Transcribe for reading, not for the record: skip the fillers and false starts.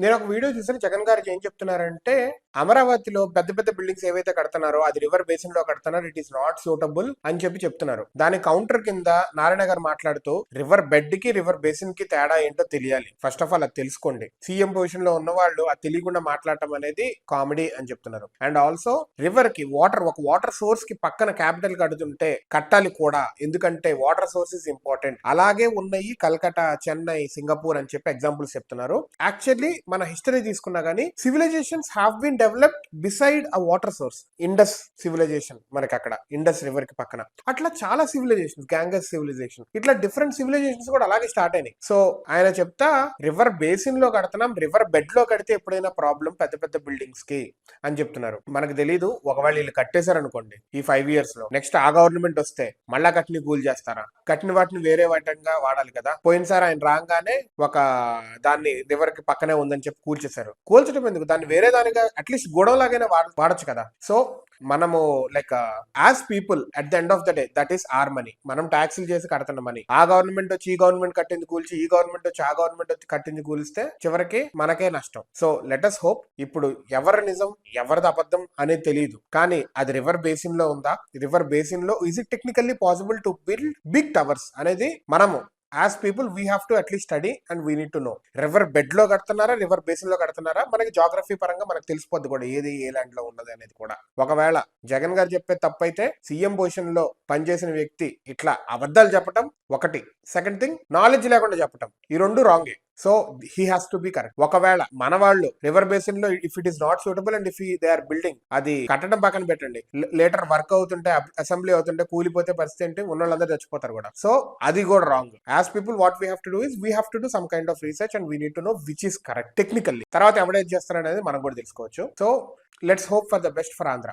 నేను ఒక వీడియో చూసాను. జగన్ గారు ఏం చెప్తున్నారంటే, అమరావతిలో పెద్ద పెద్ద బిల్డింగ్స్ ఏవైతే కడుతున్నారో అది రివర్ బేసిన్ లో కడుతున్నారు, ఇట్ ఈస్ నాట్ సూటబుల్ అని చెప్తున్నారు. దాని కౌంటర్ కింద నారాయణ గారు మాట్లాడుతూ, రివర్ బెడ్ కి రివర్ బేసిన్ కి తేడా ఏంటో తెలియాలి, ఫస్ట్ ఆఫ్ ఆల్ అది తెలుసుకోండి. సీఎం పొజిషన్ లో ఉన్న వాళ్ళు అది తెలియకుండా మాట్లాడటం అనేది కామెడీ అని చెప్తున్నారు. అండ్ ఆల్సో రివర్ కి ఒక వాటర్ సోర్స్ కి పక్కన క్యాపిటల్ కడుతుంటే కట్టాలి కూడా, ఎందుకంటే వాటర్ సోర్స్ ఇస్ ఇంపార్టెంట్. అలాగే ఉన్నాయి కల్కటా, చెన్నై, సింగపూర్ అని చెప్పి ఎగ్జాంపుల్స్ చెప్తున్నారు. యాక్చువల్లీ మన హిస్టరీ తీసుకున్నా గానీ civilizations have been developed beside a water source. Indus civilization మనకి అక్కడ ఇండస్ రివర్ కి పక్కన, అట్లా చాలా సివిలైజేషన్స్, గ్యాంగస్ సివిలైజేషన్, ఇట్లా డిఫరెంట్ సివిలైజేషన్స్ కూడా అలాగే స్టార్ట్ అయినాయి. సో ఆయన చెప్తా, రివర్ బేసిన్ లో కడుతున్నాం, రివర్ బెడ్ లో కడితే ఎప్పుడైనా ప్రాబ్లం పెద్ద పెద్ద బిల్డింగ్స్ కి అని చెప్తున్నారు. మనకు తెలీదు, ఒకవేళ వీళ్ళు కట్టేశారు అనుకోండి ఈ 5 years లో, నెక్స్ట్ ఆ గవర్నమెంట్ వస్తే మళ్ళా కట్టిని కూల్ చేస్తారా? కట్టిన వాటిని వేరే వాటంగా వాడాలి కదా. పోయినసారి ఆయన రాగానే ఒక దాన్ని రివర్ కి పక్కనే ఉందని చెప్పి కూల్చేశారు. కూల్చడం ఎందుకు, దాన్ని వేరే దానిగా అట్లీస్ట్ గొడవలాగైనా వాడచ్చు కదా. సో మనము like as people at the end of the day that is our money. మనం ట్యాక్సులు చేసి కడుతున్న మనీ. ఆ గవర్నమెంట్ వచ్చి ఈ గవర్నమెంట్ కట్టింది కూల్చి, ఈ గవర్నమెంట్ వచ్చి ఆ గవర్నమెంట్ వచ్చి కట్టింది కూలిస్తే చివరికి మనకే నష్టం. So let us hope. ఇప్పుడు ఎవరి నిజం ఎవరిది అబద్ధం అనేది తెలియదు, కానీ అది రివర్ బేసిన్ లో ఉందా, రివర్ బేసిన్ లో is it technically possible to build big towers అనేది మనము as people we have to at least study and we need to know. River bed లో కడుతున్నారా, రివర్ బేసిన్ లో కడుతున్నారా, మనకి జాగ్రఫీ పరంగా మనకు తెలిసిపోద్ది కూడా ఏది ఏ ల్యాండ్ లో ఉన్నది అనేది కూడా. ఒకవేళ జగన్ గారు చెప్పే తప్పైతే, సీఎం పొజిషన్ లో పనిచేసిన వ్యక్తి ఇట్లా అబద్ధాలు చెప్పటం ఒకటి, సెకండ్ థింగ్ నాలెడ్జ్ లేకుండా చెప్పటం, ఈ రెండు రాంగే. So he has to be correct. ఒకవేళ మన వాళ్ళు రివర్ బేసిన్ లో if it is not suitable and if they are building, అది కట్టడం పక్కన పెట్టండి, లేటర్ వర్క్ అవుతుంటే అసెంబ్లీ అవుతుంటే కూలిపోతే పరిస్థితి ఏంటి, ఉన్న వాళ్ళందరూ చచ్చిపోతారు కూడా. సో అది కూడా wrong. As people what we have to do is we have to do some kind of research and we need to no which is correct technically. తర్వాత ఎవడైతే చేస్తారనేది మనం కూడా తెలుసుకోవచ్చు. So let's hope for the best for Andhra.